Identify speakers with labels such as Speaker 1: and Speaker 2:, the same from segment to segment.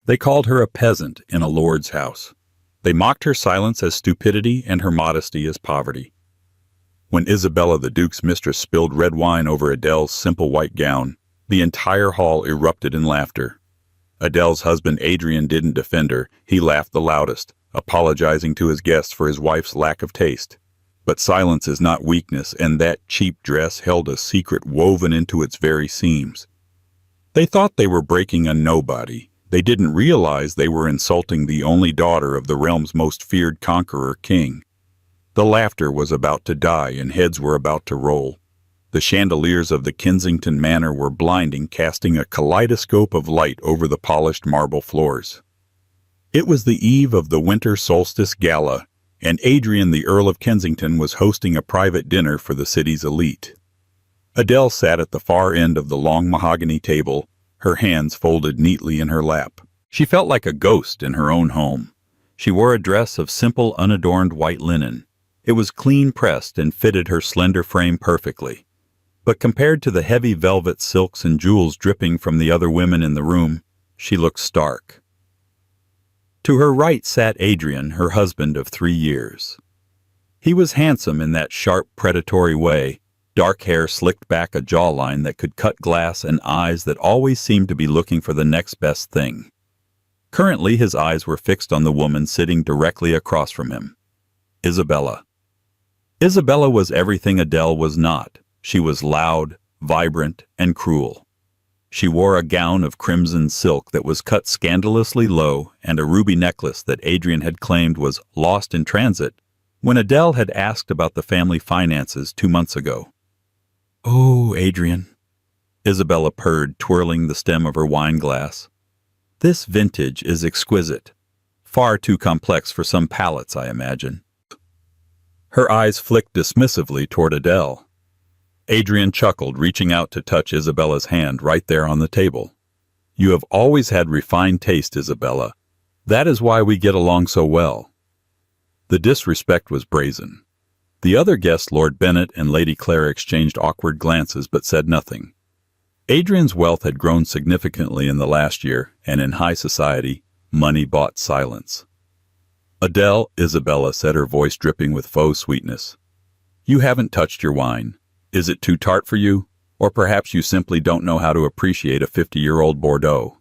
Speaker 1: They called her a peasant in a lord's house. They mocked her silence as stupidity and her modesty as poverty. When Isabella the Duke's mistress spilled red wine over Adele's simple white gown, the entire hall erupted in laughter. Adele's husband Adrian didn't defend her. He laughed the loudest, apologizing to his guests for his wife's lack of taste. But silence is not weakness, and that cheap dress held a secret woven into its very seams. They thought they were breaking a nobody. They didn't realize they were insulting the only daughter of the realm's most feared conqueror king. The laughter was about to die and heads were about to roll. The chandeliers of the Kensington Manor were blinding, casting a kaleidoscope of light over the polished marble floors. It was the eve of the winter solstice gala, and Adrian the Earl of Kensington was hosting a private dinner for the city's elite. Adele sat at the far end of the long mahogany table, her hands folded neatly in her lap. She felt like a ghost in her own home. She wore a dress of simple, unadorned white linen. It was clean-pressed and fitted her slender frame perfectly. But compared to the heavy velvet silks and jewels dripping from the other women in the room, she looked stark. To her right sat Adrian, her husband of 3 years. He was handsome in that sharp, predatory way, dark hair slicked back, a jawline that could cut glass, and eyes that always seemed to be looking for the next best thing. Currently, his eyes were fixed on the woman sitting directly across from him, Isabella. Isabella was everything Adele was not. She was loud, vibrant, and cruel. She wore a gown of crimson silk that was cut scandalously low and a ruby necklace that Adrian had claimed was lost in transit when Adele had asked about the family finances 2 months ago. "Oh, Adrian," Isabella purred, twirling the stem of her wine glass. "This vintage is exquisite. Far too complex for some palates, I imagine." Her eyes flicked dismissively toward Adele. Adrian chuckled, reaching out to touch Isabella's hand right there on the table. "You have always had refined taste, Isabella. That is why we get along so well." The disrespect was brazen. The other guests, Lord Bennet and Lady Clara, exchanged awkward glances but said nothing. Adrian's wealth had grown significantly in the last year, and in high society, money bought silence. "Adele," Isabella said, her voice dripping with faux sweetness, "you haven't touched your wine. Is it too tart for you? Or perhaps you simply don't know how to appreciate a 50-year-old Bordeaux?"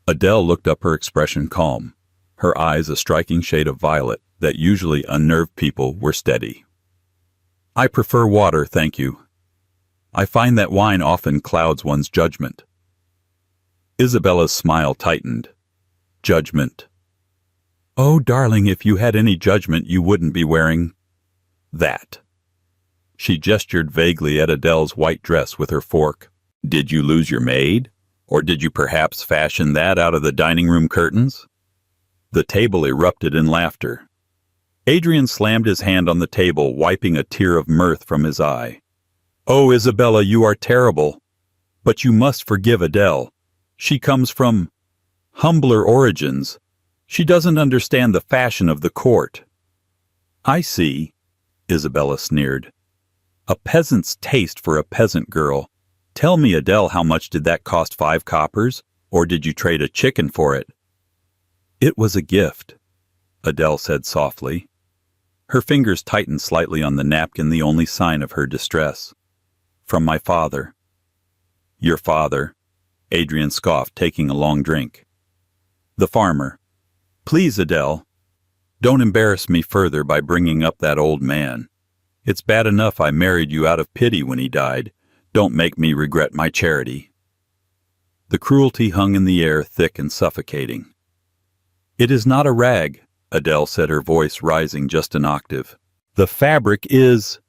Speaker 1: Adele looked up, her expression calm. Her eyes, a striking shade of violet that usually unnerved people, were steady. "I prefer water, thank you. I find that wine often clouds one's judgment." Isabella's smile tightened. "Judgment? Oh, darling, if you had any judgment, you wouldn't be wearing that." She gestured vaguely at Adele's white dress with her fork. "Did you lose your maid? Or did you perhaps fashion that out of the dining room curtains?" The table erupted in laughter. Adrian slammed his hand on the table, wiping a tear of mirth from his eye. "Oh, Isabella, you are terrible. But you must forgive Adele. She comes from humbler origins. She doesn't understand the fashion of the court." "I see," Isabella sneered. "A peasant's taste for a peasant girl. Tell me, Adele, how much did that cost? 5 coppers? Or did you trade a chicken for it?" "It was a gift," Adele said softly. Her fingers tightened slightly on the napkin, the only sign of her distress. "From my father." "Your father?" Adrian scoffed, taking a long drink. "The farmer. Please, Adele, don't embarrass me further by bringing up that old man. It's bad enough I married you out of pity when he died. Don't make me regret my charity." The cruelty hung in the air, thick and suffocating. "It is not a rag," Adele said, her voice rising just an octave. "The fabric is—"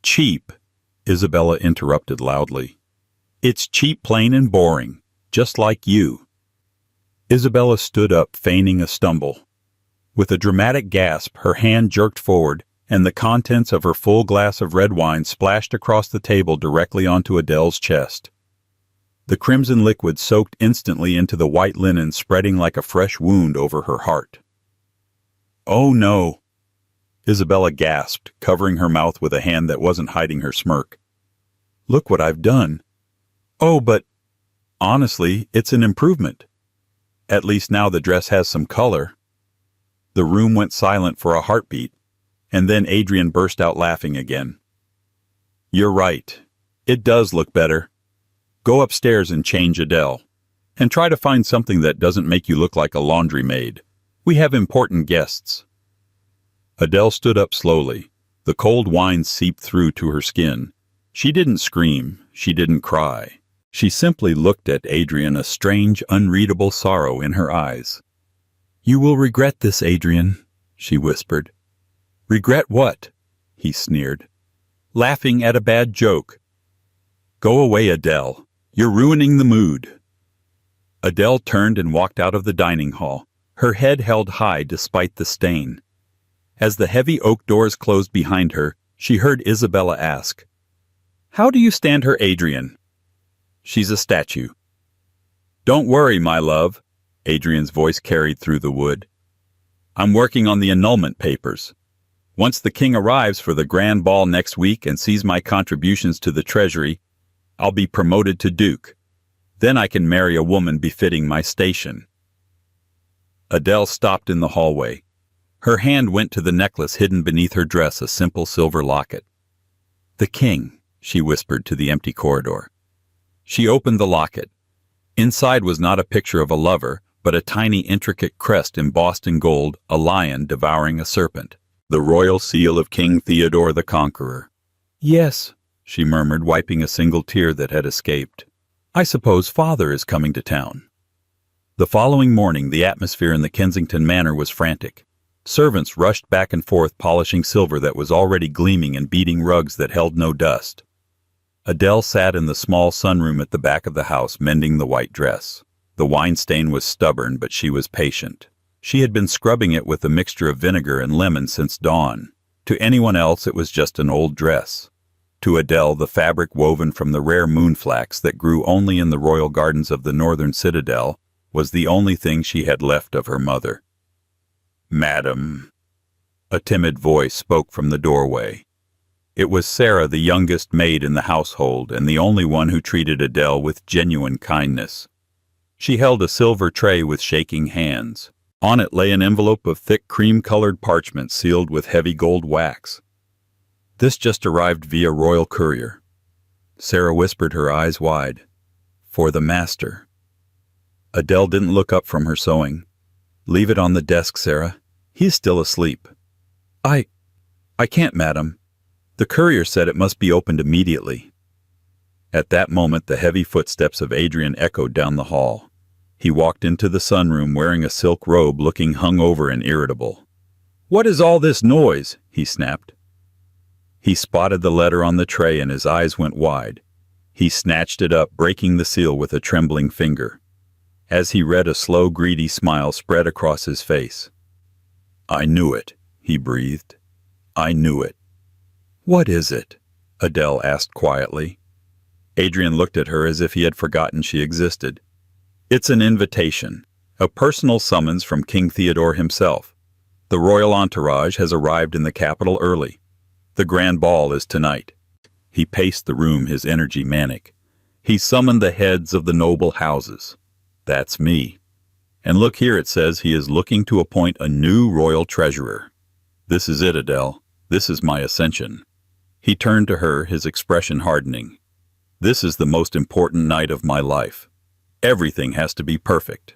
Speaker 1: "Cheap," Isabella interrupted loudly. "It's cheap, plain, and boring, just like you." Isabella stood up, feigning a stumble. With a dramatic gasp, her hand jerked forward, and the contents of her full glass of red wine splashed across the table directly onto Adele's chest. The crimson liquid soaked instantly into the white linen, spreading like a fresh wound over her heart. "Oh, no," Isabella gasped, covering her mouth with a hand that wasn't hiding her smirk. "Look what I've done." "Oh, but honestly, it's an improvement." At least now the dress has some color." The room went silent for a heartbeat, and then Adrian burst out laughing again. "You're right. It does look better. Go upstairs and change Adele. And try to find something that doesn't make you look like a laundry maid. We have important guests." Adele stood up slowly. The cold wine seeped through to her skin. She didn't scream. She didn't cry. She simply looked at Adrian, a strange, unreadable sorrow in her eyes. "You will regret this, Adrian," she whispered. "Regret what?" he sneered. "Laughing at a bad joke." "Go away, Adele. You're ruining the mood." Adele turned and walked out of the dining hall, her head held high despite the stain. As the heavy oak doors closed behind her, she heard Isabella ask, "How do you stand her, Adrian?" "She's a statue." "Don't worry, my love," Adrian's voice carried through the wood. "I'm working on the annulment papers. Once the king arrives for the grand ball next week and sees my contributions to the treasury, I'll be promoted to duke. Then I can marry a woman befitting my station." Adele stopped in the hallway. Her hand went to the necklace hidden beneath her dress, a simple silver locket. "The king," she whispered to the empty corridor. She opened the locket. Inside was not a picture of a lover, but a tiny intricate crest embossed in gold, a lion devouring a serpent. The royal seal of King Theodore the Conqueror. "Yes," she murmured, wiping a single tear that had escaped. "I suppose father is coming to town." The following morning, the atmosphere in the Kensington Manor was frantic. Servants rushed back and forth polishing silver that was already gleaming and beating rugs that held no dust. Adele sat in the small sunroom at the back of the house, mending the white dress. The wine stain was stubborn, but she was patient. She had been scrubbing it with a mixture of vinegar and lemon since dawn. To anyone else, it was just an old dress. To Adele, the fabric woven from the rare moonflax that grew only in the royal gardens of the northern citadel was the only thing she had left of her mother. "Madam," a timid voice spoke from the doorway. It was Sarah, the youngest maid in the household, and the only one who treated Adele with genuine kindness. She held a silver tray with shaking hands. On it lay an envelope of thick cream-colored parchment sealed with heavy gold wax. "This just arrived via royal courier." Sarah whispered, her eyes wide. "For the master." Adele didn't look up from her sewing. "Leave it on the desk, Sarah. He's still asleep." I can't, madam. The courier said it must be opened immediately." At that moment, the heavy footsteps of Adrian echoed down the hall. He walked into the sunroom wearing a silk robe, looking hungover and irritable. "What is all this noise?" he snapped. He spotted the letter on the tray and his eyes went wide. He snatched it up, breaking the seal with a trembling finger. As he read, a slow, greedy smile spread across his face. "I knew it," he breathed. "I knew it." "What is it?" Adele asked quietly. Adrian looked at her as if he had forgotten she existed. "It's an invitation, a personal summons from King Theodore himself. The royal entourage has arrived in the capital early. The grand ball is tonight." He paced the room, his energy manic. "He summoned the heads of the noble houses. That's me. And look here, it says he is looking to appoint a new royal treasurer. This is it, Adele. This is my ascension." He turned to her, his expression hardening. "This is the most important night of my life. Everything has to be perfect."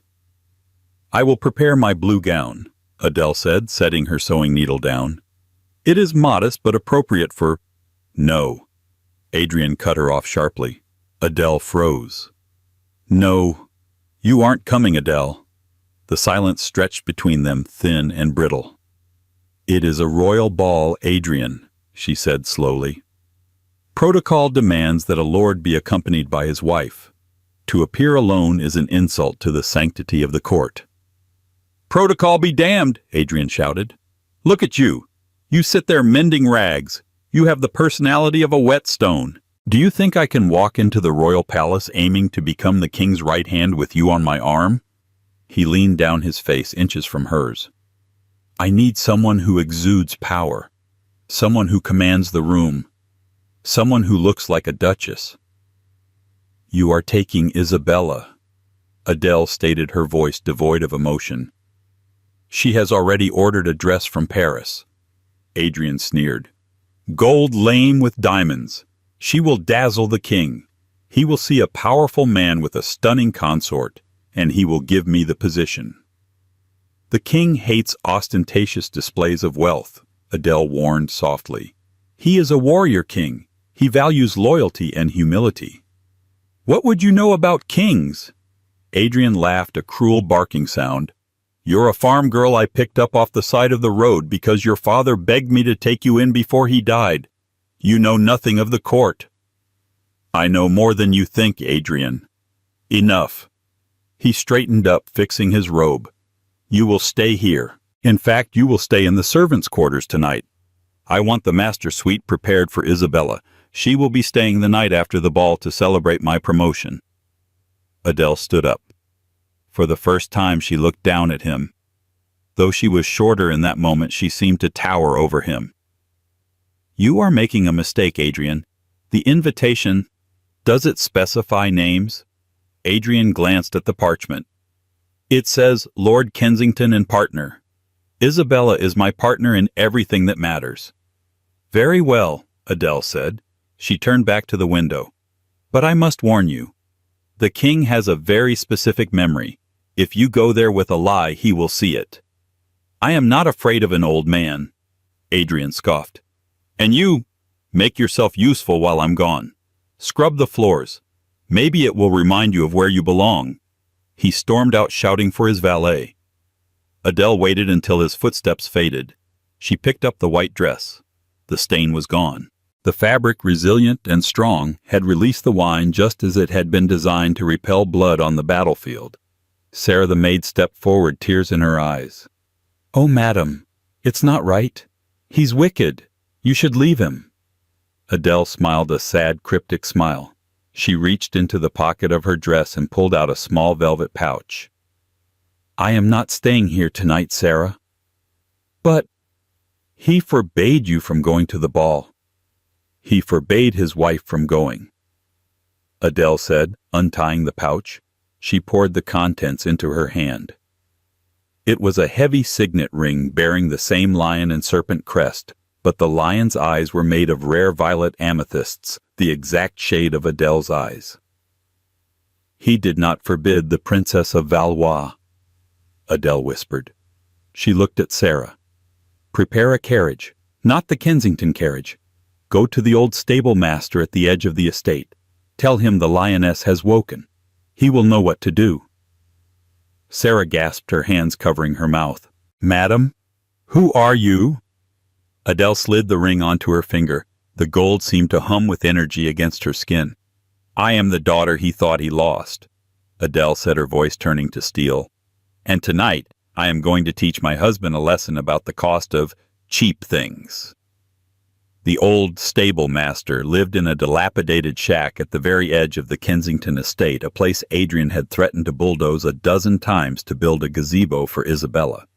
Speaker 1: "I will prepare my blue gown," Adele said, setting her sewing needle down. "It is modest but appropriate for—" "No." Adrian cut her off sharply. Adele froze. "No. You aren't coming, Adele." The silence stretched between them, thin and brittle. "It is a royal ball, Adrian," she said slowly. "Protocol demands that a lord be accompanied by his wife. To appear alone is an insult to the sanctity of the court." "Protocol be damned," Adrian shouted. "Look at you. You sit there mending rags. You have the personality of a whetstone. Do you think I can walk into the royal palace aiming to become the king's right hand with you on my arm?" He leaned down, his face inches from hers. "I need someone who exudes power, someone who commands the room, someone who looks like a duchess." "You are taking Isabella." Adele stated, her voice devoid of emotion. She has already ordered a dress from Paris. Adrian sneered. Gold lame with diamonds. She will dazzle the king. He will see a powerful man with a stunning consort, and he will give me the position. The king hates ostentatious displays of wealth, Adele warned softly. He is a warrior king. He values loyalty and humility. What would you know about kings? Adrian laughed, a cruel barking sound. You're a farm girl I picked up off the side of the road because your father begged me to take you in before he died. You know nothing of the court. I know more than you think, Adrian. Enough. He straightened up, fixing his robe. You will stay here. In fact, you will stay in the servants' quarters tonight. I want the master suite prepared for Isabella. She will be staying the night after the ball to celebrate my promotion. Adele stood up. For the first time she looked down at him. Though she was shorter in that moment, she seemed to tower over him. You are making a mistake, Adrian. The invitation, does it specify names? Adrian glanced at the parchment. It says Lord Kensington and partner. Isabella is my partner in everything that matters. Very well, Adele said. She turned back to the window. But I must warn you. The king has a very specific memory. If you go there with a lie, he will see it. I am not afraid of an old man. Adrian scoffed. And you, make yourself useful while I'm gone. Scrub the floors. Maybe it will remind you of where you belong. He stormed out, shouting for his valet. Adele waited until his footsteps faded. She picked up the white dress. The stain was gone. The fabric, resilient and strong, had released the wine just as it had been designed to repel blood on the battlefield. Sarah the maid stepped forward, tears in her eyes. Oh, madam, it's not right. He's wicked. You should leave him. Adele smiled a sad, cryptic smile. She reached into the pocket of her dress and pulled out a small velvet pouch. I am not staying here tonight, Sarah. But he forbade you from going to the ball. He forbade his wife from going. Adele said, untying the pouch. She poured the contents into her hand. It was a heavy signet ring bearing the same lion and serpent crest, but the lion's eyes were made of rare violet amethysts, the exact shade of Adele's eyes. He did not forbid the Princess of Valois, Adele whispered. She looked at Sarah. Prepare a carriage, not the Kensington carriage. Go to the old stable master at the edge of the estate. Tell him the lioness has woken. He will know what to do. Sarah gasped, her hands covering her mouth. Madam, who are you? Adele slid the ring onto her finger. The gold seemed to hum with energy against her skin. I am the daughter he thought he lost, Adele said, her voice turning to steel. And tonight, I am going to teach my husband a lesson about the cost of cheap things. The old stable master lived in a dilapidated shack at the very edge of the Kensington estate, a place Adrian had threatened to bulldoze a dozen times to build a gazebo for Isabella.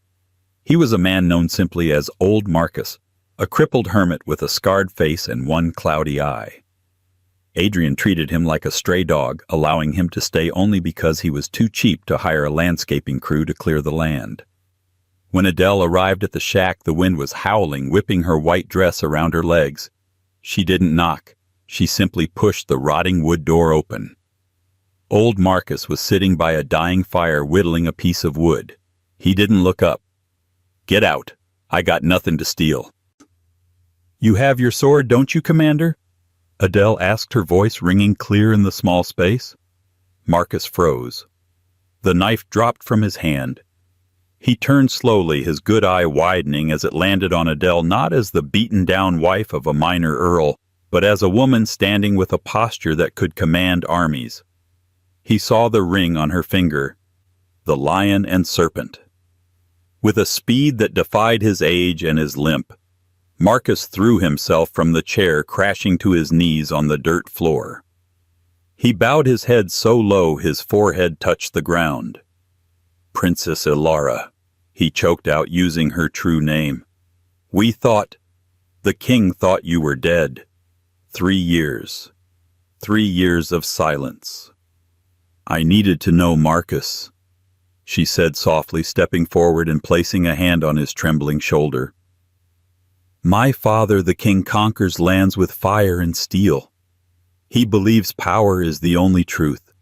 Speaker 1: He was a man known simply as Old Marcus, a crippled hermit with a scarred face and one cloudy eye. Adrian treated him like a stray dog, allowing him to stay only because he was too cheap to hire a landscaping crew to clear the land. When Adele arrived at the shack, the wind was howling, whipping her white dress around her legs. She didn't knock. She simply pushed the rotting wood door open. Old Marcus was sitting by a dying fire, whittling a piece of wood. He didn't look up. Get out. I got nothing to steal. You have your sword, don't you, Commander? Adele asked, her voice ringing clear in the small space. Marcus froze. The knife dropped from his hand. He turned slowly, his good eye widening as it landed on Adele, not as the beaten-down wife of a minor earl, but as a woman standing with a posture that could command armies. He saw the ring on her finger, the lion and serpent. With a speed that defied his age and his limp, Marcus threw himself from the chair, crashing to his knees on the dirt floor. He bowed his head so low his forehead touched the ground. Princess Ilara, he choked out, using her true name. The king thought you were dead. 3 years. 3 years of silence. I needed to know Marcus, she said softly, stepping forward and placing a hand on his trembling shoulder. My father, the king, conquers lands with fire and steel. He believes power is the only truth.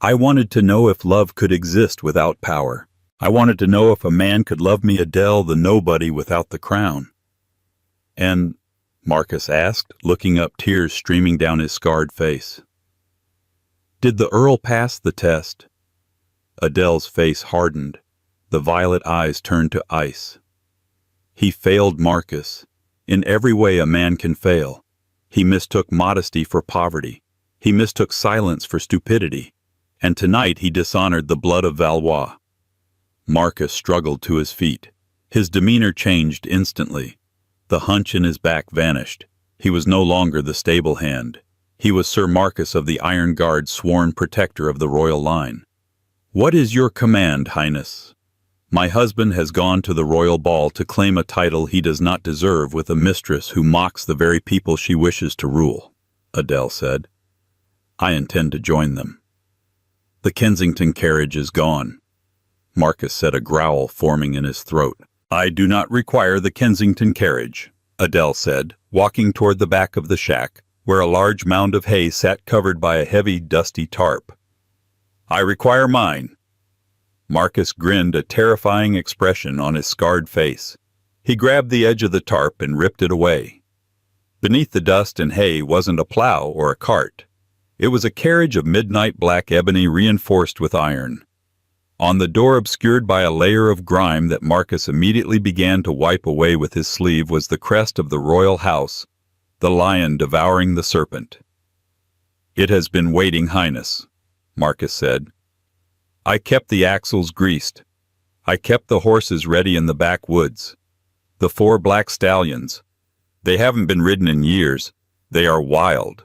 Speaker 1: I wanted to know if love could exist without power. I wanted to know if a man could love me, Adele, the nobody, without the crown. And, Marcus asked, looking up, tears streaming down his scarred face. Did the Earl pass the test? Adele's face hardened. The violet eyes turned to ice. He failed, Marcus. In every way a man can fail. He mistook modesty for poverty. He mistook silence for stupidity. And tonight he dishonored the blood of Valois. Marcus struggled to his feet. His demeanor changed instantly. The hunch in his back vanished. He was no longer the stable hand. He was Sir Marcus of the Iron Guard, sworn protector of the royal line. What is your command, Highness? My husband has gone to the royal ball to claim a title he does not deserve with a mistress who mocks the very people she wishes to rule, Adele said. I intend to join them. The Kensington carriage is gone. Marcus said, a growl forming in his throat. I do not require the Kensington carriage, Adele said, walking toward the back of the shack, where a large mound of hay sat covered by a heavy, dusty tarp. I require mine. Marcus grinned, a terrifying expression on his scarred face. He grabbed the edge of the tarp and ripped it away. Beneath the dust and hay wasn't a plow or a cart. It was a carriage of midnight black ebony reinforced with iron. On the door, obscured by a layer of grime that Marcus immediately began to wipe away with his sleeve, was the crest of the royal house, the lion devouring the serpent. It has been waiting, Highness, Marcus said. I kept the axles greased. I kept the horses ready in the backwoods. The 4 black stallions. They haven't been ridden in years. They are wild.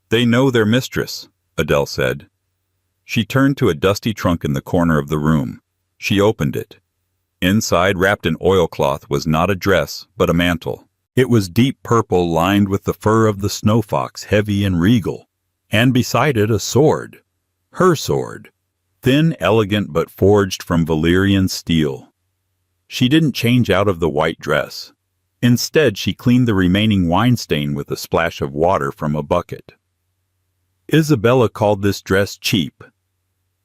Speaker 1: They know their mistress, Adele said. She turned to a dusty trunk in the corner of the room. She opened it. Inside, wrapped in oilcloth, was not a dress, but a mantle. It was deep purple, lined with the fur of the snow fox, heavy and regal. And beside it a sword. Her sword. Thin, elegant, but forged from Valyrian steel. She didn't change out of the white dress. Instead, she cleaned the remaining wine stain with a splash of water from a bucket. Isabella called this dress cheap,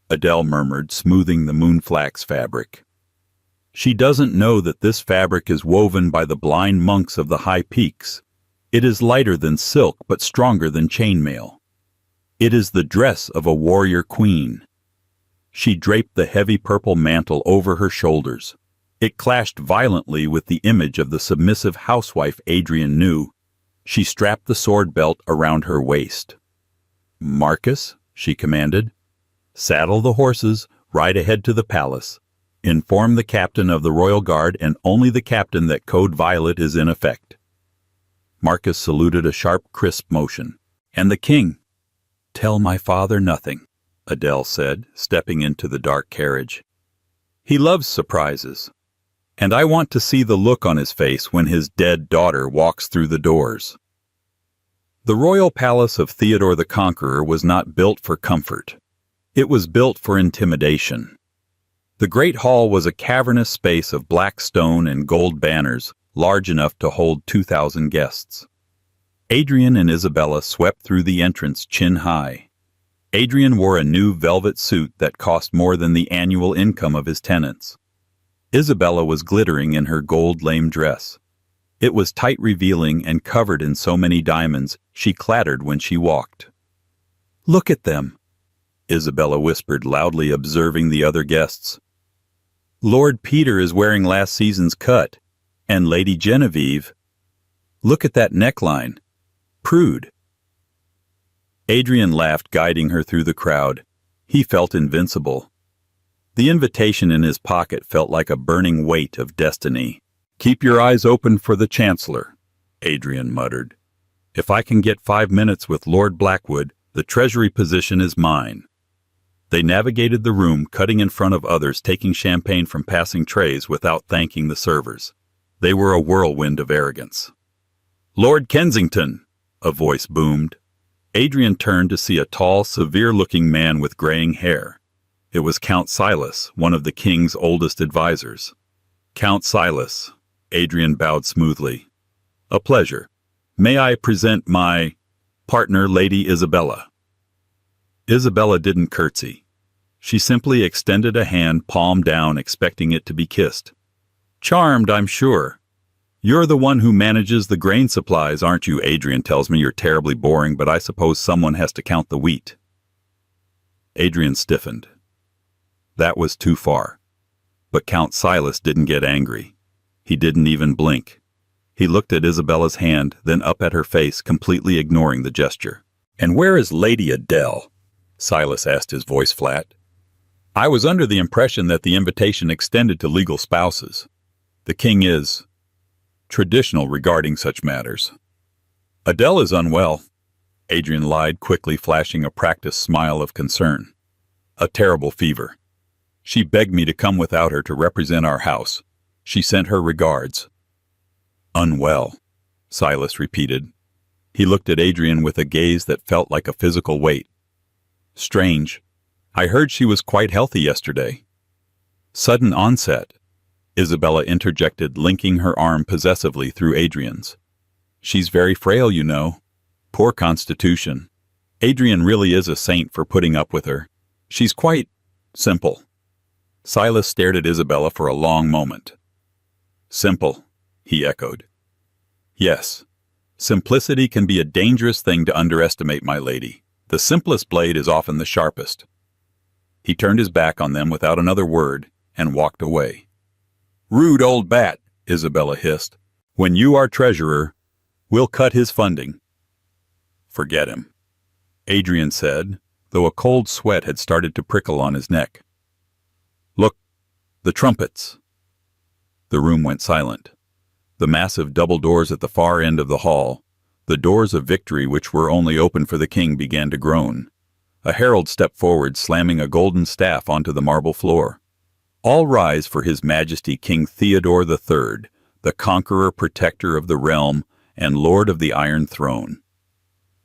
Speaker 1: Adele murmured, smoothing the moonflax fabric. She doesn't know that this fabric is woven by the blind monks of the high peaks. It is lighter than silk, but stronger than chainmail. It is the dress of a warrior queen. She draped the heavy purple mantle over her shoulders. It clashed violently with the image of the submissive housewife Adrian knew. She strapped the sword belt around her waist. Marcus, she commanded, saddle the horses, ride ahead to the palace. Inform the captain of the royal guard, and only the captain, that Code Violet is in effect. Marcus saluted, a sharp, crisp motion. And the king? Tell my father nothing, Adele said, stepping into the dark carriage. He loves surprises. And I want to see the look on his face when his dead daughter walks through the doors. The royal palace of Theodore the Conqueror was not built for comfort. It was built for intimidation. The great hall was a cavernous space of black stone and gold banners, large enough to hold 2,000 guests. Adrian and Isabella swept through the entrance chin high. Adrian wore a new velvet suit that cost more than the annual income of his tenants. Isabella was glittering in her gold lame dress. It was tight, revealing, and covered in so many diamonds, she clattered when she walked. Look at them, Isabella whispered, loudly observing the other guests. Lord Peter is wearing last season's cut, and Lady Genevieve. Look at that neckline. Prude. Adrian laughed, guiding her through the crowd. He felt invincible. The invitation in his pocket felt like a burning weight of destiny. Keep your eyes open for the Chancellor, Adrian muttered. If I can get 5 minutes with Lord Blackwood, the treasury position is mine. They navigated the room, cutting in front of others, taking champagne from passing trays without thanking the servers. They were a whirlwind of arrogance. Lord Kensington, a voice boomed. Adrian turned to see a tall, severe-looking man with graying hair. It was Count Silas, one of the king's oldest advisors. Count Silas, Adrian bowed smoothly. A pleasure. May I present my partner, Lady Isabella? Isabella didn't curtsy. She simply extended a hand, palm down, expecting it to be kissed. Charmed, I'm sure. You're the one who manages the grain supplies, aren't you? Adrian tells me you're terribly boring, but I suppose someone has to count the wheat. Adrian stiffened. That was too far. But Count Silas didn't get angry. He didn't even blink. He looked at Isabella's hand, then up at her face, completely ignoring the gesture. And where is Lady Adele? Silas asked, his voice flat. I was under the impression that the invitation extended to legal spouses. The king is traditional regarding such matters. Adele is unwell, Adrian lied, quickly flashing a practiced smile of concern. A terrible fever. She begged me to come without her to represent our house. She sent her regards. Unwell, Silas repeated. He looked at Adrian with a gaze that felt like a physical weight. Strange. I heard she was quite healthy yesterday. Sudden onset, Isabella interjected, linking her arm possessively through Adrian's. She's very frail, you know. Poor constitution. Adrian really is a saint for putting up with her. She's quite simple. Silas stared at Isabella for a long moment. Simple, he echoed. Yes, simplicity can be a dangerous thing to underestimate, my lady. The simplest blade is often the sharpest. He turned his back on them without another word and walked away. Rude old bat, Isabella hissed. When you are treasurer, we'll cut his funding. Forget him, Adrian said, though a cold sweat had started to prickle on his neck. Look, the trumpets. The room went silent. The massive double doors at the far end of the hall, the doors of victory which were only open for the king, began to groan. A herald stepped forward, slamming a golden staff onto the marble floor. All rise for His Majesty King Theodore III, the conqueror, protector of the realm, and lord of the Iron Throne.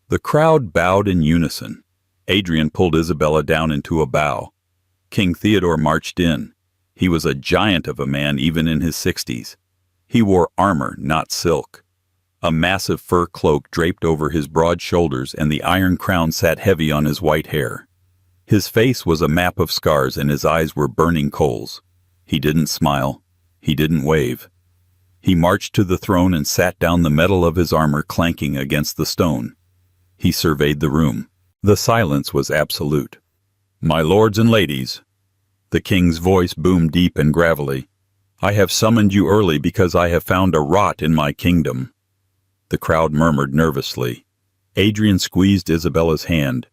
Speaker 1: The crowd bowed in unison. Adrian pulled Isabella down into a bow. King Theodore marched in. He was a giant of a man even in his 60s. He wore armor, not silk. A massive fur cloak draped over his broad shoulders, and the iron crown sat heavy on his white hair. His face was a map of scars, and his eyes were burning coals. He didn't smile. He didn't wave. He marched to the throne and sat down, the metal of his armor clanking against the stone. He surveyed the room. The silence was absolute. My lords and ladies, the king's voice boomed deep and gravelly, I have summoned you early because I have found a rot in my kingdom. The crowd murmured nervously. Adrian squeezed Isabella's hand.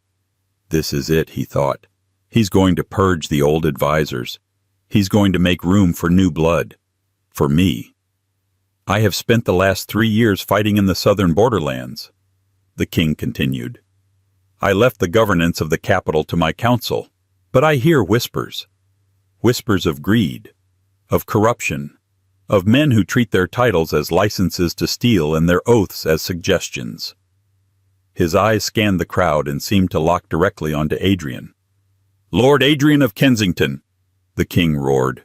Speaker 1: This is it, he thought. He's going to purge the old advisors. He's going to make room for new blood. For me. I have spent the last 3 years fighting in the southern borderlands, the king continued. I left the governance of the capital to my council, but I hear whispers. Whispers of greed, of corruption, of men who treat their titles as licenses to steal and their oaths as suggestions. His eyes scanned the crowd and seemed to lock directly onto Adrian. Lord Adrian of Kensington, the king roared.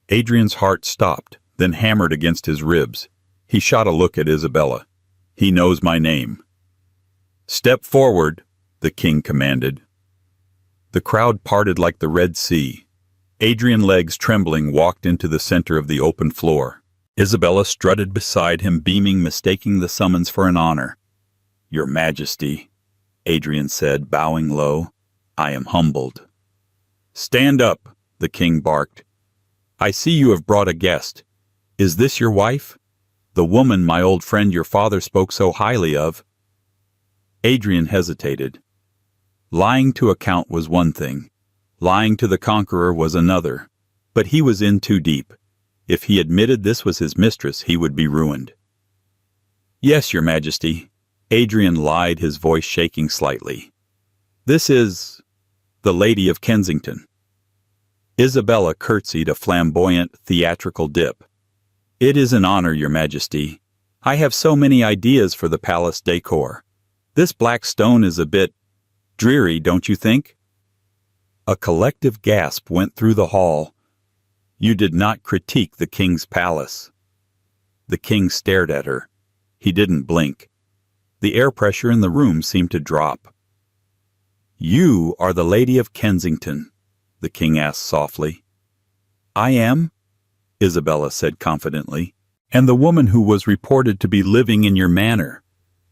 Speaker 1: Adrian's heart stopped, then hammered against his ribs. He shot a look at Isabella. He knows my name. Step forward, the king commanded. The crowd parted like the Red Sea. Adrian, legs trembling, walked into the center of the open floor. Isabella strutted beside him, beaming, mistaking the summons for an honor. Your Majesty, Adrian said, bowing low, I am humbled. Stand up, the king barked. I see you have brought a guest. Is this your wife? The woman my old friend your father spoke so highly of? Adrian hesitated. Lying to a count was one thing. Lying to the conqueror was another. But he was in too deep. If he admitted this was his mistress, he would be ruined. Yes, Your Majesty. Adrian lied, his voice shaking slightly. This is the Lady of Kensington. Isabella curtsied, a flamboyant, theatrical dip. It is an honor, Your Majesty. I have so many ideas for the palace decor. This black stone is a bit dreary, don't you think? A collective gasp went through the hall. You did not critique the king's palace. The king stared at her. He didn't blink. The air pressure in the room seemed to drop. You are the Lady of Kensington, the king asked softly. I am, Isabella said confidently, and the woman who was reported to be living in your manor,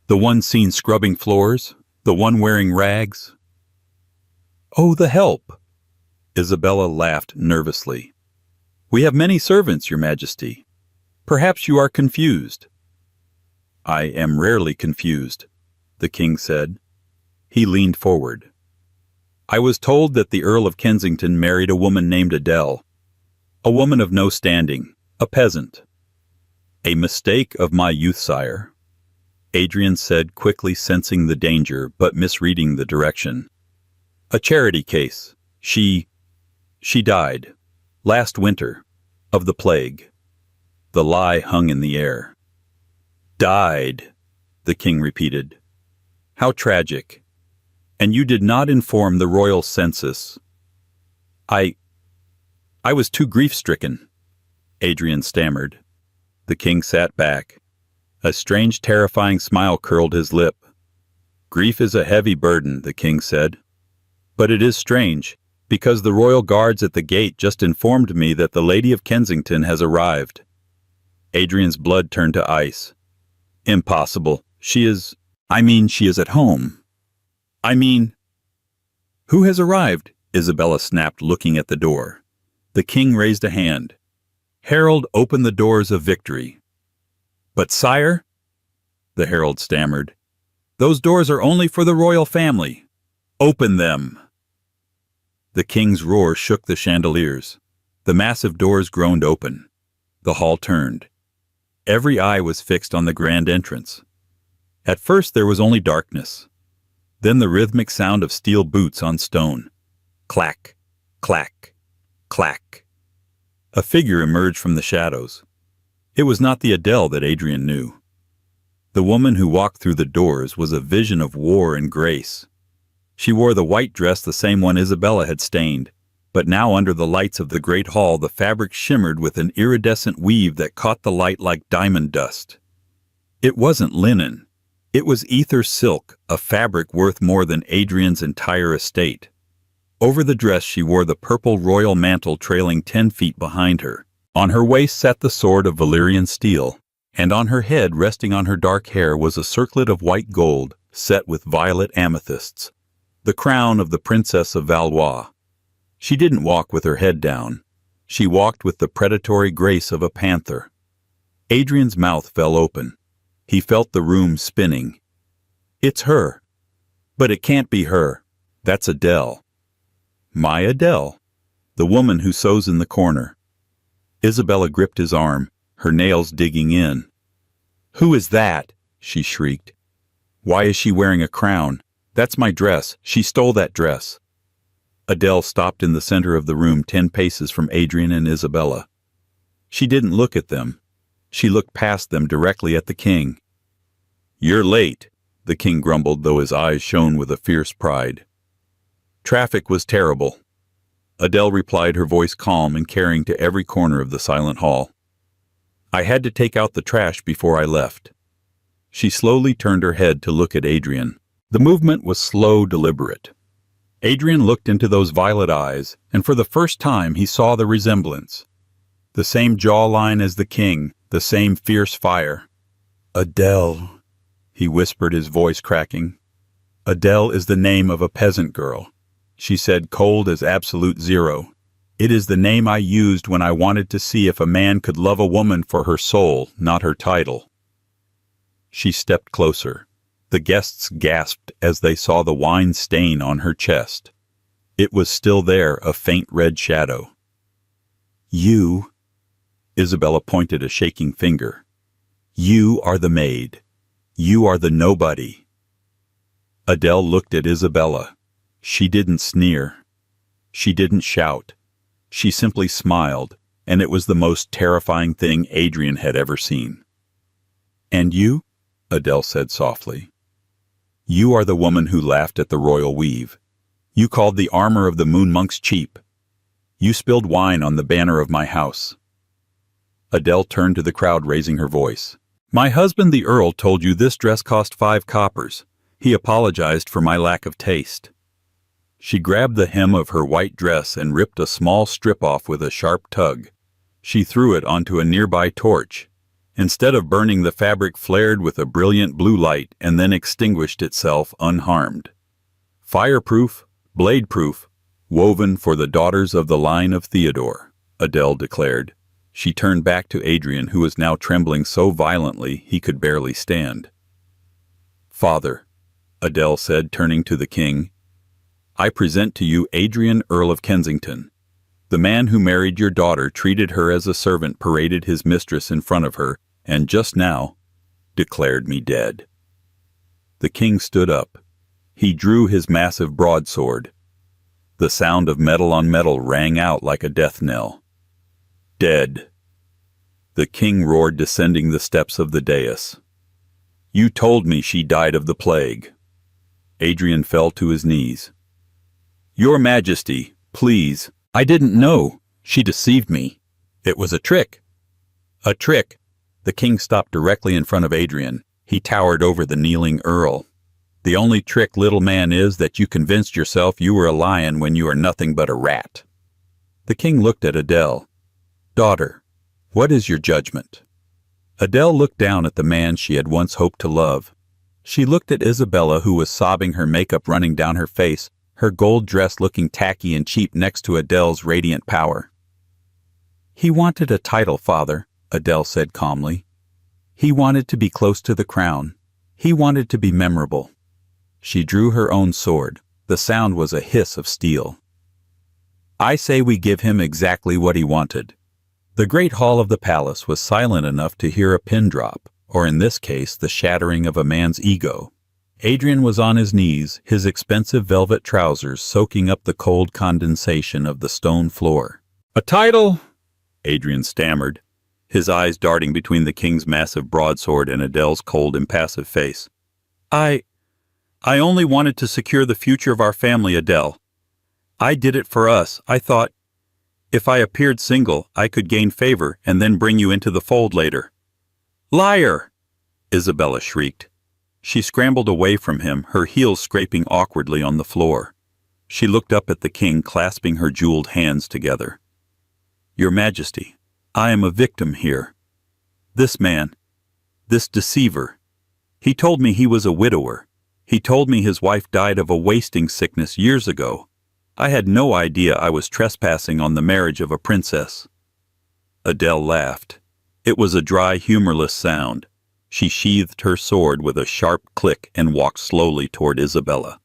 Speaker 1: the one seen scrubbing floors, the one wearing rags. Oh, the help! Isabella laughed nervously. We have many servants, Your Majesty. Perhaps you are confused. I am rarely confused, the king said. He leaned forward. I was told that the Earl of Kensington married a woman named Adele, a woman of no standing, a peasant. A mistake of my youth, sire, Adrian said, quickly sensing the danger but misreading the direction. A charity case. She died, last winter, of the plague. The lie hung in the air. Died, the king repeated. How tragic. And you did not inform the royal census. I was too grief-stricken, Adrian stammered. The king sat back. A strange, terrifying smile curled his lip. Grief is a heavy burden, the king said. But it is strange, because the royal guards at the gate just informed me that the Lady of Kensington has arrived. Adrian's blood turned to ice. Impossible. She is at home. Who has arrived? Isabella snapped, looking at the door. The king raised a hand. Herald, open the doors of victory. But sire, the herald stammered, those doors are only for the royal family. Open them. The king's roar shook the chandeliers. The massive doors groaned open. The hall turned. Every eye was fixed on the grand entrance. At first there was only darkness. Then the rhythmic sound of steel boots on stone. Clack, clack, clack. A figure emerged from the shadows. It was not the Adele that Adrian knew. The woman who walked through the doors was a vision of war and grace. She wore the white dress, the same one Isabella had stained, but now under the lights of the great hall the fabric shimmered with an iridescent weave that caught the light like diamond dust. It wasn't linen. It was ether silk, a fabric worth more than Adrian's entire estate. Over the dress she wore the purple royal mantle trailing 10 feet behind her. On her waist sat the sword of Valyrian steel, and on her head, resting on her dark hair, was a circlet of white gold set with violet amethysts, the crown of the Princess of Valois. She didn't walk with her head down. She walked with the predatory grace of a panther. Adrian's mouth fell open. He felt the room spinning. It's her. But it can't be her. That's Adele. My Adele. The woman who sews in the corner. Isabella gripped his arm, her nails digging in. Who is that? She shrieked. Why is she wearing a crown? That's my dress. She stole that dress. Adele stopped in the center of the room 10 paces from Adrian and Isabella. She didn't look at them. She looked past them directly at the king. You're late, the king grumbled, though his eyes shone with a fierce pride. Traffic was terrible. Adele replied, her voice calm and carrying to every corner of the silent hall. I had to take out the trash before I left. She slowly turned her head to look at Adrian. The movement was slow, deliberate. Adrian looked into those violet eyes, and for the first time he saw the resemblance. The same jawline as the king, the same fierce fire. Adele, he whispered, his voice cracking. Adele is the name of a peasant girl, she said, cold as absolute zero. It is the name I used when I wanted to see if a man could love a woman for her soul, not her title. She stepped closer. The guests gasped as they saw the wine stain on her chest. It was still there, a faint red shadow. You, Isabella pointed a shaking finger. You are the maid. You are the nobody. Adele looked at Isabella. She didn't sneer. She didn't shout. She simply smiled, and it was the most terrifying thing Adrian had ever seen. And you? Adele said softly. You are the woman who laughed at the royal weave. You called the armor of the moon monks cheap. You spilled wine on the banner of my house." Adele turned to the crowd, raising her voice. "My husband the Earl told you this dress cost 5 coppers. He apologized for my lack of taste." She grabbed the hem of her white dress and ripped a small strip off with a sharp tug. She threw it onto a nearby torch. Instead of burning, the fabric flared with a brilliant blue light and then extinguished itself unharmed. "Fireproof, blade-proof, woven for the daughters of the line of Theodore," Adele declared. She turned back to Adrian, who was now trembling so violently he could barely stand. "Father," Adele said, turning to the king, "I present to you Adrian, Earl of Kensington. The man who married your daughter treated her as a servant, paraded his mistress in front of her, and just now declared me dead." The king stood up. He drew his massive broadsword. The sound of metal on metal rang out like a death knell. "Dead," the king roared, descending the steps of the dais. "You told me she died of the plague." Adrian fell to his knees. "Your Majesty, please, I didn't know. She deceived me. It was a trick." "A trick?" The king stopped directly in front of Adrian. He towered over the kneeling earl. "The only trick, little man, is that you convinced yourself you were a lion when you are nothing but a rat." The king looked at Adele. "Daughter, what is your judgment?" Adele looked down at the man she had once hoped to love. She looked at Isabella, who was sobbing, her makeup running down her face, her gold dress looking tacky and cheap next to Adele's radiant power. "He wanted a title, father," Adele said calmly. "He wanted to be close to the crown. He wanted to be memorable." She drew her own sword. The sound was a hiss of steel. "I say we give him exactly what he wanted." The great hall of the palace was silent enough to hear a pin drop, or in this case the shattering of a man's ego. Adrian was on his knees, his expensive velvet trousers soaking up the cold condensation of the stone floor. "A title?" Adrian stammered, his eyes darting between the king's massive broadsword and Adele's cold, impassive face. I only wanted to secure the future of our family, Adele. I did it for us. I thought, if I appeared single, I could gain favor and then bring you into the fold later." "Liar!" Isabella shrieked. She scrambled away from him, her heels scraping awkwardly on the floor. She looked up at the king, clasping her jeweled hands together. "Your Majesty, I am a victim here. This man, this deceiver, he told me he was a widower. He told me his wife died of a wasting sickness years ago. I had no idea I was trespassing on the marriage of a princess." Adele laughed. It was a dry, humorless sound. She sheathed her sword with a sharp click and walked slowly toward Isabella.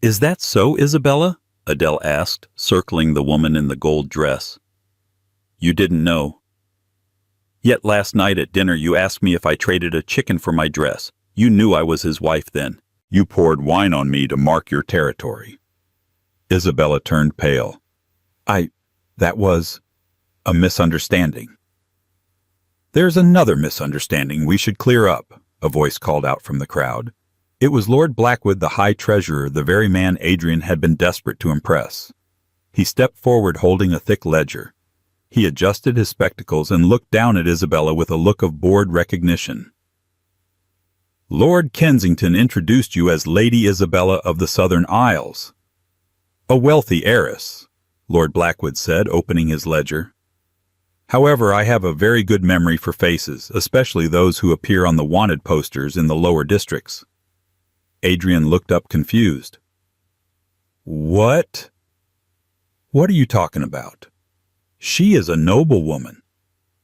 Speaker 1: "Is that so, Isabella?" Adele asked, circling the woman in the gold dress. "You didn't know. Yet last night at dinner you asked me if I traded a chicken for my dress. You knew I was his wife then. You poured wine on me to mark your territory." Isabella turned pale. That was a misunderstanding." "There's another misunderstanding we should clear up," a voice called out from the crowd. It was Lord Blackwood, the High Treasurer, the very man Adrian had been desperate to impress. He stepped forward holding a thick ledger. He adjusted his spectacles and looked down at Isabella with a look of bored recognition. "Lord Kensington introduced you as Lady Isabella of the Southern Isles. A wealthy heiress," Lord Blackwood said, opening his ledger. "However, I have a very good memory for faces, especially those who appear on the wanted posters in the lower districts." Adrian looked up confused. What are you talking about? She is a noblewoman.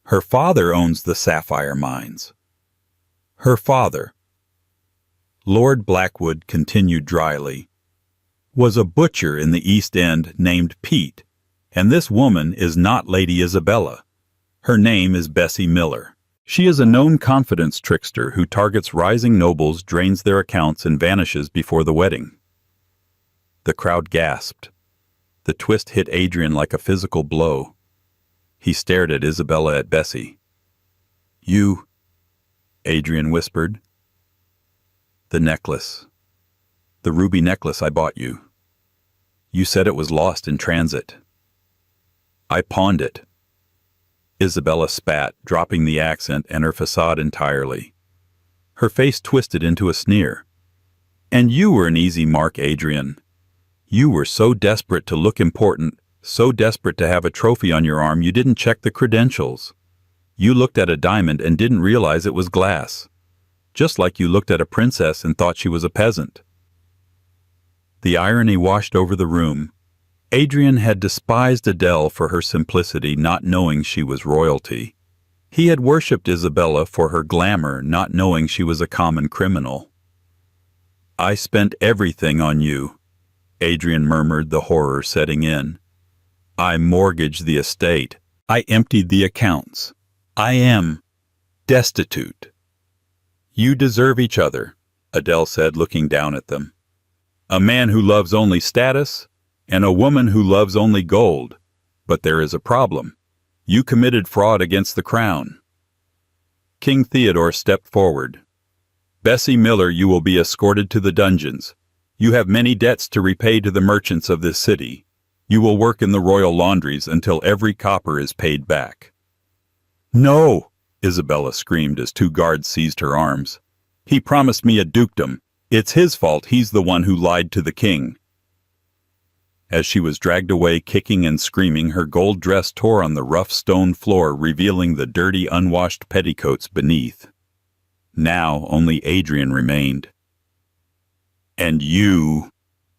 Speaker 1: Her father owns the sapphire mines." "Her father," Lord Blackwood continued dryly, "was a butcher in the East End named Pete, and this woman is not Lady Isabella. Her name is Bessie Miller. She is a known confidence trickster who targets rising nobles, drains their accounts, and vanishes before the wedding." The crowd gasped. The twist hit Adrian like a physical blow. He stared at Isabella, at Bessie. "You," Adrian whispered. The necklace. The ruby necklace I bought you. You said it was lost in transit. I pawned it. Isabella spat, dropping the accent and her facade entirely. Her face twisted into a sneer. And you were an easy mark, Adrian. You were so desperate to look important, so desperate to have a trophy on your arm you didn't check the credentials. You looked at a diamond and didn't realize it was glass. Just like you looked at a princess and thought she was a peasant. The irony washed over the room. Adrian had despised Adele for her simplicity, not knowing she was royalty. He had worshipped Isabella for her glamour, not knowing she was a common criminal. I spent everything on you, Adrian murmured, the horror setting in. I mortgaged the estate. I emptied the accounts. I am destitute. You deserve each other, Adele said, looking down at them. A man who loves only status, and a woman who loves only gold. But there is a problem. You committed fraud against the crown. King Theodore stepped forward. Bessie Miller, you will be escorted to the dungeons. You have many debts to repay to the merchants of this city. You will work in the royal laundries until every copper is paid back. No, Isabella screamed as two guards seized her arms. He promised me a dukedom. It's his fault. He's the one who lied to the king. As she was dragged away kicking and screaming, her gold dress tore on the rough stone floor, revealing the dirty, unwashed petticoats beneath. Now only Adrian remained. And you,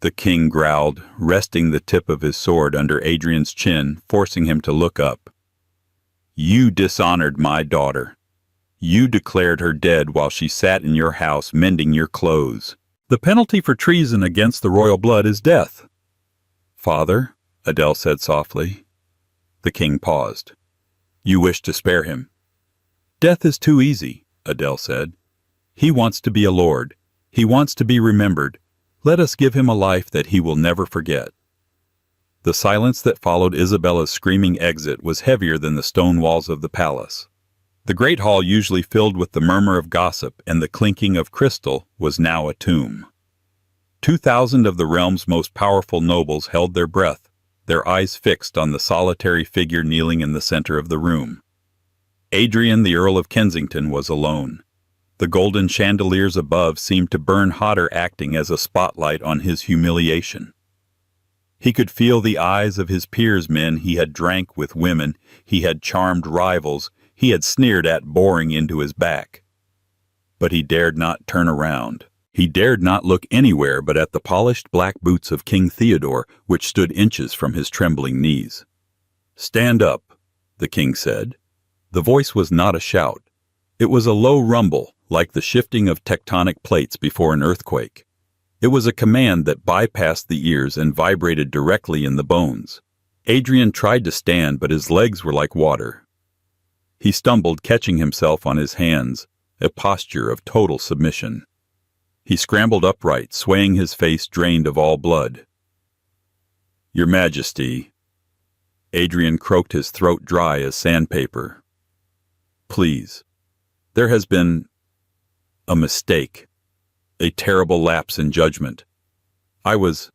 Speaker 1: the king growled, resting the tip of his sword under Adrian's chin, forcing him to look up. You dishonored my daughter. You declared her dead while she sat in your house mending your clothes. The penalty for treason against the royal blood is death. Father, Adele said softly. The king paused. You wish to spare him. Death is too easy, Adele said. He wants to be a lord. He wants to be remembered. Let us give him a life that he will never forget. The silence that followed Isabella's screaming exit was heavier than the stone walls of the palace. The great hall, usually filled with the murmur of gossip and the clinking of crystal, was now a tomb. 2,000 of the realm's most powerful nobles held their breath, their eyes fixed on the solitary figure kneeling in the center of the room. Adrian, the Earl of Kensington, was alone. The golden chandeliers above seemed to burn hotter, acting as a spotlight on his humiliation. He could feel the eyes of his peers, men he had drank with, women he had charmed, rivals he had sneered at, boring into his back. But he dared not turn around. He dared not look anywhere but at the polished black boots of King Theodore, which stood inches from his trembling knees. Stand up, the king said. The voice was not a shout. It was a low rumble, like the shifting of tectonic plates before an earthquake. It was a command that bypassed the ears and vibrated directly in the bones. Adrian tried to stand, but his legs were like water. He stumbled, catching himself on his hands, a posture of total submission. He scrambled upright, swaying, his face drained of all blood. Your Majesty. Adrian croaked, his throat dry as sandpaper. Please. There has been a mistake, a terrible lapse in judgment. I was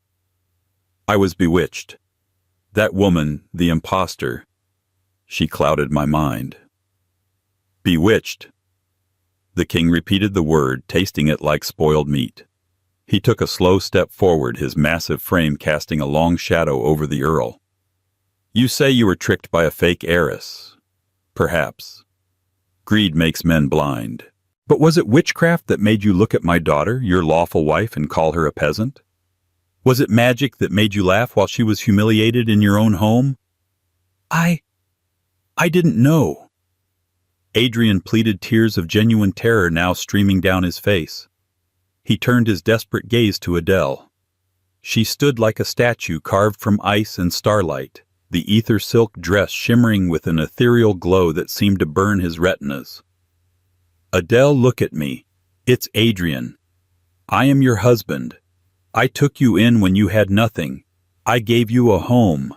Speaker 1: bewitched. That woman, the impostor, she clouded my mind. Bewitched. The king repeated the word, tasting it like spoiled meat. He took a slow step forward, his massive frame casting a long shadow over the earl. You say you were tricked by a fake heiress. Perhaps. Greed makes men blind. But was it witchcraft that made you look at my daughter, your lawful wife, and call her a peasant? Was it magic that made you laugh while she was humiliated in your own home? I didn't know. Adrian pleaded, tears of genuine terror now streaming down his face. He turned his desperate gaze to Adele. She stood like a statue carved from ice and starlight, the ether silk dress shimmering with an ethereal glow that seemed to burn his retinas. Adele, look at me. It's Adrian. I am your husband. I took you in when you had nothing. I gave you a home.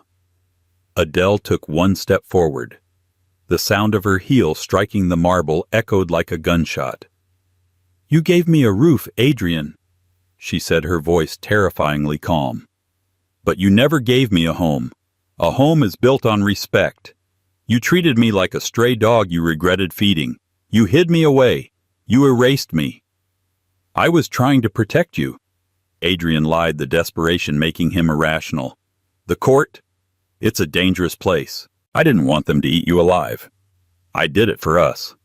Speaker 1: Adele took one step forward. The sound of her heel striking the marble echoed like a gunshot. You gave me a roof, Adrian, she said, her voice terrifyingly calm. But you never gave me a home. A home is built on respect. You treated me like a stray dog you regretted feeding. You hid me away. You erased me. I was trying to protect you. Adrian lied, the desperation making him irrational. The court? It's a dangerous place. I didn't want them to eat you alive. I did it for us.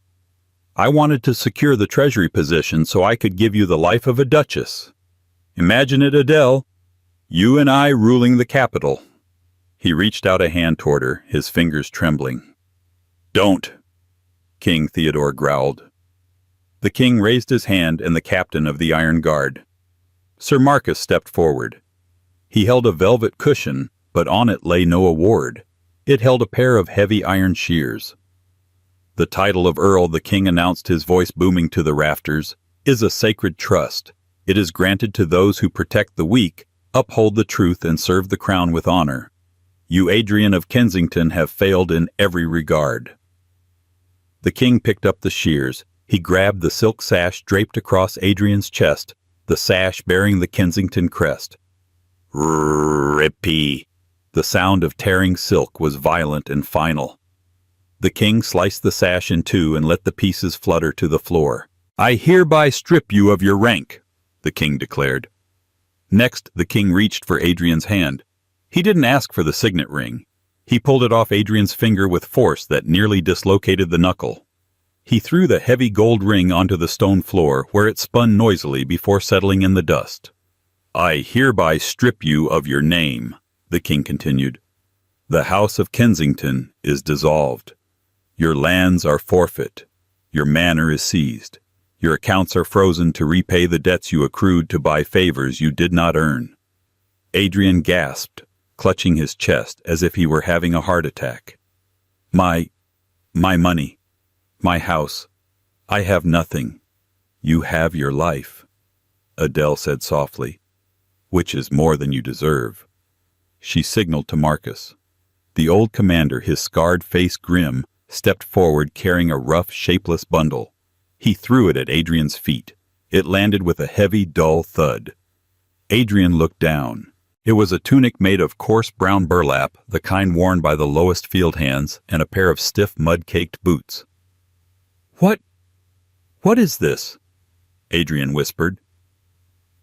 Speaker 1: I wanted to secure the treasury position so I could give you the life of a duchess. Imagine it, Adele. You and I ruling the capital. He reached out a hand toward her, his fingers trembling. Don't, King Theodore growled. The king raised his hand, and the captain of the Iron Guard, Sir Marcus, stepped forward. He held a velvet cushion, but on it lay no award. It held a pair of heavy iron shears. The title of Earl, the king announced, his voice booming to the rafters, is a sacred trust. It is granted to those who protect the weak, uphold the truth, and serve the crown with honor. You, Adrian of Kensington, have failed in every regard. The king picked up the shears. He grabbed the silk sash draped across Adrian's chest, the sash bearing the Kensington crest. Rippee! The sound of tearing silk was violent and final. The king sliced the sash in two and let the pieces flutter to the floor. I hereby strip you of your rank, the king declared. Next, the king reached for Adrian's hand. He didn't ask for the signet ring. He pulled it off Adrian's finger with force that nearly dislocated the knuckle. He threw the heavy gold ring onto the stone floor, where it spun noisily before settling in the dust. I hereby strip you of your name, the king continued. The House of Kensington is dissolved. Your lands are forfeit. Your manor is seized. Your accounts are frozen to repay the debts you accrued to buy favors you did not earn. Adrian gasped, clutching his chest as if he were having a heart attack. My money. My house. I have nothing. You have your life, Adele said softly, which is more than you deserve. She signaled to Marcus. The old commander, his scarred face grim, stepped forward carrying a rough, shapeless bundle. He threw it at Adrian's feet. It landed with a heavy, dull thud. Adrian looked down. It was a tunic made of coarse brown burlap, the kind worn by the lowest field hands, and a pair of stiff, mud-caked boots. What is this? Adrian whispered.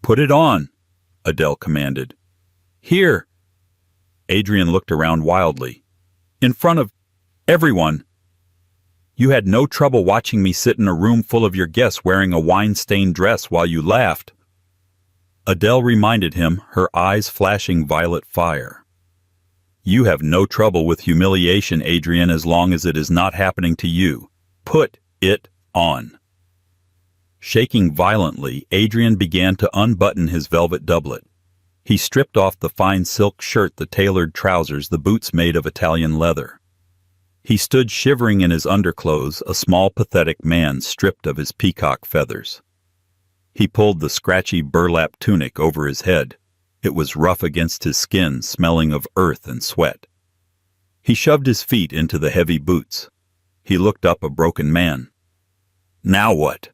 Speaker 1: Put it on, Adele commanded. Here. Adrian looked around wildly. In front of everyone. You had no trouble watching me sit in a room full of your guests wearing a wine-stained dress while you laughed. Adele reminded him, her eyes flashing violet fire. You have no trouble with humiliation, Adrian, as long as it is not happening to you. Put it on. Shaking violently, Adrian began to unbutton his velvet doublet. He stripped off the fine silk shirt, the tailored trousers, the boots made of Italian leather. He stood shivering in his underclothes, a small, pathetic man stripped of his peacock feathers. He pulled the scratchy burlap tunic over his head. It was rough against his skin, smelling of earth and sweat. He shoved his feet into the heavy boots. He looked up, a broken man. Now what?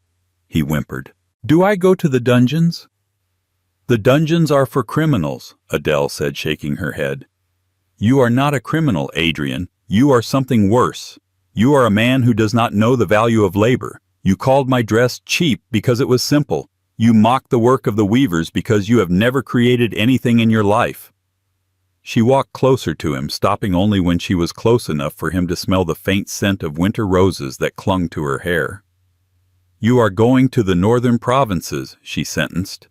Speaker 1: He whimpered. Do I go to the dungeons? The dungeons are for criminals, Adele said, shaking her head. You are not a criminal, Adrian. You are something worse. You are a man who does not know the value of labor. You called my dress cheap because it was simple. You mocked the work of the weavers because you have never created anything in your life. She walked closer to him, stopping only when she was close enough for him to smell the faint scent of winter roses that clung to her hair. You are going to the northern provinces, she sentenced.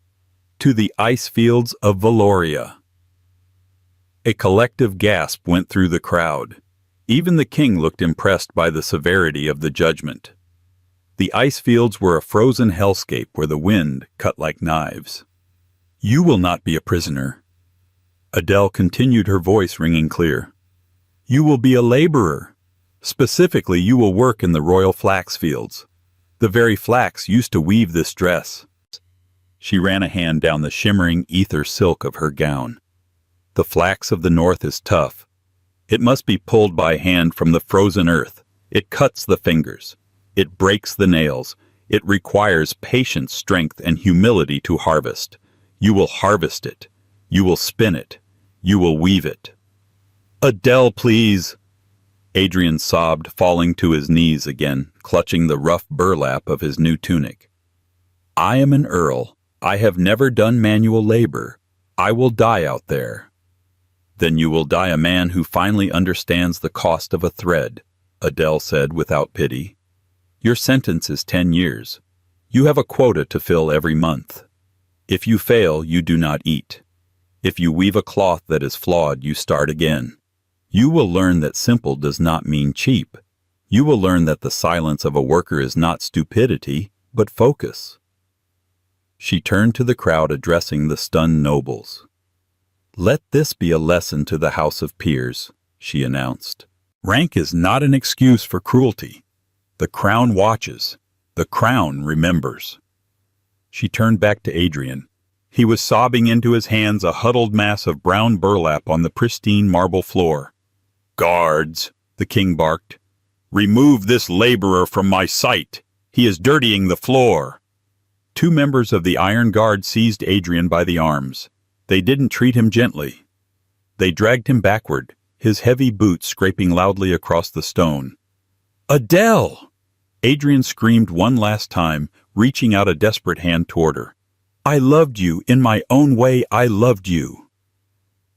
Speaker 1: To the ice fields of Valoria. A collective gasp went through the crowd. Even the king looked impressed by the severity of the judgment. The ice fields were a frozen hellscape where the wind cut like knives. You will not be a prisoner. Adele continued, her voice ringing clear. You will be a laborer. Specifically, you will work in the royal flax fields. The very flax used to weave this dress. She ran a hand down the shimmering ether silk of her gown. The flax of the north is tough. It must be pulled by hand from the frozen earth. It cuts the fingers. It breaks the nails. It requires patience, strength, and humility to harvest. You will harvest it. You will spin it. You will weave it. Adele, please! Adrian sobbed, falling to his knees again, clutching the rough burlap of his new tunic. I am an earl. I have never done manual labor. I will die out there. Then you will die a man who finally understands the cost of a thread, Adele said without pity. Your sentence is 10 years. You have a quota to fill every month. If you fail, you do not eat. If you weave a cloth that is flawed, you start again. You will learn that simple does not mean cheap. You will learn that the silence of a worker is not stupidity, but focus. She turned to the crowd addressing the stunned nobles. Let this be a lesson to the House of Peers, she announced. Rank is not an excuse for cruelty. The crown watches. The crown remembers. She turned back to Adrian. He was sobbing into his hands, a huddled mass of brown burlap on the pristine marble floor. Guards, the king barked. Remove this laborer from my sight. He is dirtying the floor. 2 members of the Iron Guard seized Adrian by the arms. They didn't treat him gently. They dragged him backward, his heavy boots scraping loudly across the stone. Adele! Adrian screamed one last time, reaching out a desperate hand toward her. I loved you. In my own way, I loved you.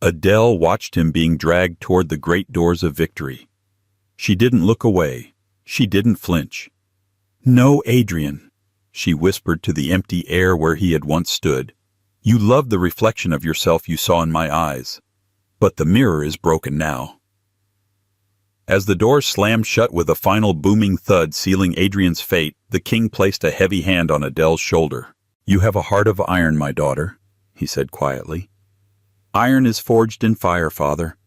Speaker 1: Adele watched him being dragged toward the great doors of victory. She didn't look away. She didn't flinch. No, Adrian, she whispered to the empty air where he had once stood. You loved the reflection of yourself you saw in my eyes. But the mirror is broken now. As the door slammed shut with a final booming thud sealing Adrian's fate, the king placed a heavy hand on Adele's shoulder. You have a heart of iron, my daughter, he said quietly. Iron is forged in fire, father,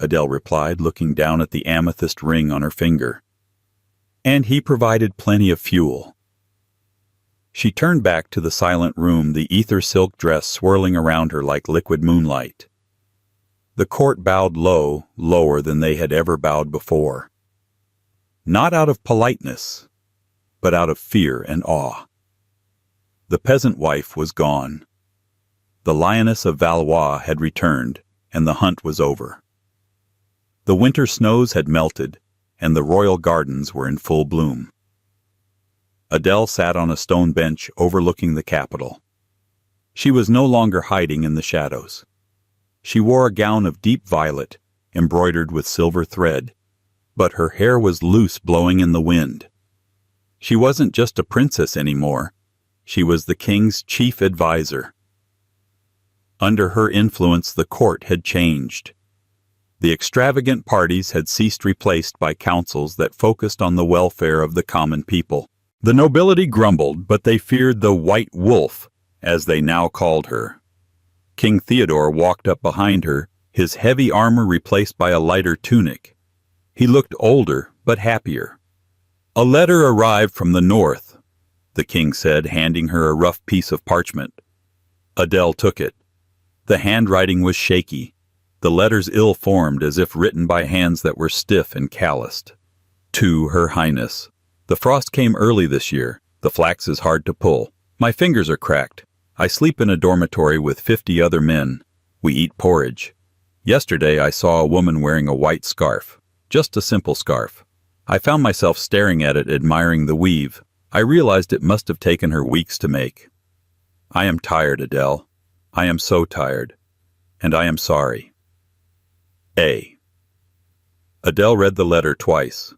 Speaker 1: Adele replied, looking down at the amethyst ring on her finger. And he provided plenty of fuel. She turned back to the silent room, the ether silk dress swirling around her like liquid moonlight. The court bowed low, lower than they had ever bowed before. Not out of politeness, but out of fear and awe. The peasant wife was gone. The lioness of Valois had returned, and the hunt was over. The winter snows had melted, and the royal gardens were in full bloom. Adele sat on a stone bench overlooking the capital. She was no longer hiding in the shadows. She wore a gown of deep violet, embroidered with silver thread, but her hair was loose, blowing in the wind. She wasn't just a princess anymore. She was the king's chief advisor. Under her influence, the court had changed. The extravagant parties had ceased, replaced by councils that focused on the welfare of the common people. The nobility grumbled, but they feared the White Wolf, as they now called her. King Theodore walked up behind her, his heavy armor replaced by a lighter tunic. He looked older, but happier. A letter arrived from the north, the king said, handing her a rough piece of parchment. Adele took it. The handwriting was shaky, the letters ill-formed, as if written by hands that were stiff and calloused. To Her Highness. The frost came early this year. The flax is hard to pull. My fingers are cracked. I sleep in a dormitory with 50 other men. We eat porridge. Yesterday I saw a woman wearing a white scarf. Just a simple scarf. I found myself staring at it, admiring the weave. I realized it must have taken her weeks to make. I am tired, Adele. I am so tired. And I am sorry. A. Adele read the letter twice.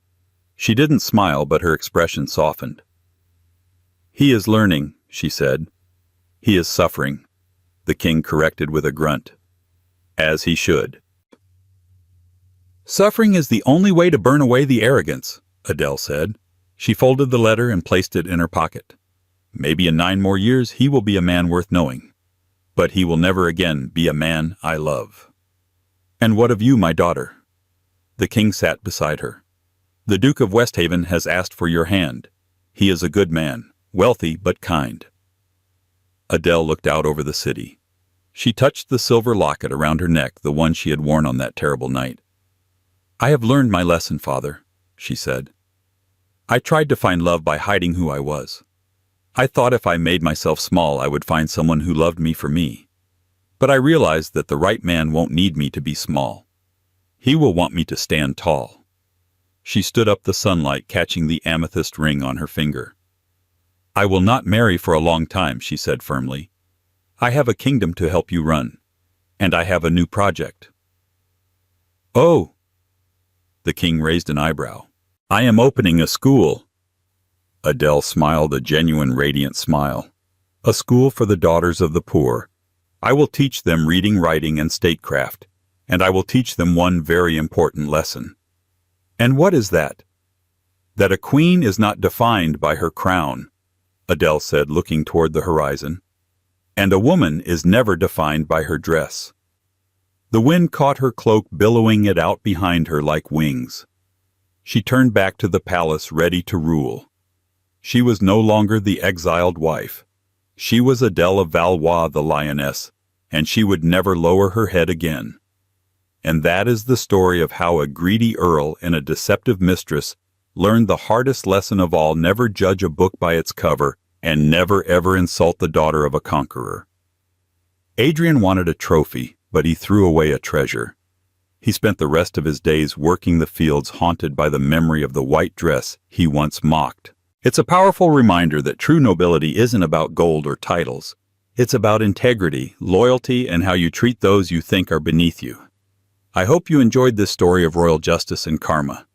Speaker 1: She didn't smile, but her expression softened. He is learning, she said. He is suffering, the king corrected with a grunt. As he should. Suffering is the only way to burn away the arrogance, Adele said. She folded the letter and placed it in her pocket. Maybe in 9 more years he will be a man worth knowing. But he will never again be a man I love. And what of you, my daughter? The king sat beside her. The Duke of Westhaven has asked for your hand. He is a good man, wealthy but kind. Adele looked out over the city. She touched the silver locket around her neck, the one she had worn on that terrible night. I have learned my lesson, father, she said. I tried to find love by hiding who I was. I thought if I made myself small, I would find someone who loved me for me. But I realized that the right man won't need me to be small. He will want me to stand tall. She stood up the sunlight, catching the amethyst ring on her finger. I will not marry for a long time, she said firmly. I have a kingdom to help you run, and I have a new project. Oh! The king raised an eyebrow. I am opening a school. Adele smiled a genuine radiant smile. A school for the daughters of the poor. I will teach them reading, writing, and statecraft, and I will teach them one very important lesson. And what is that? That a queen is not defined by her crown, Adele said, looking toward the horizon. And a woman is never defined by her dress. The wind caught her cloak, billowing it out behind her like wings. She turned back to the palace, ready to rule. She was no longer the exiled wife. She was Adele of Valois, the lioness, and she would never lower her head again. And that is the story of how a greedy earl and a deceptive mistress learned the hardest lesson of all: never judge a book by its cover, and never ever insult the daughter of a conqueror. Adrian wanted a trophy, but he threw away a treasure. He spent the rest of his days working the fields, haunted by the memory of the white dress he once mocked. It's a powerful reminder that true nobility isn't about gold or titles. It's about integrity, loyalty, and how you treat those you think are beneath you. I hope you enjoyed this story of royal justice and karma.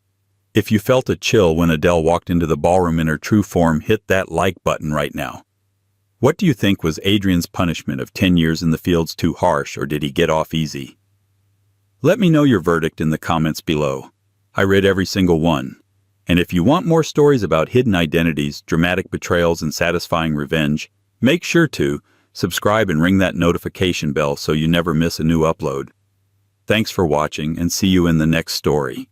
Speaker 1: If you felt a chill when Adele walked into the ballroom in her true form, hit that like button right now. What do you think? Was Adrian's punishment of 10 years in the fields too harsh, or did he get off easy? Let me know your verdict in the comments below. I read every single one. And if you want more stories about hidden identities, dramatic betrayals, and satisfying revenge, make sure to subscribe and ring that notification bell so you never miss a new upload. Thanks for watching, and see you in the next story.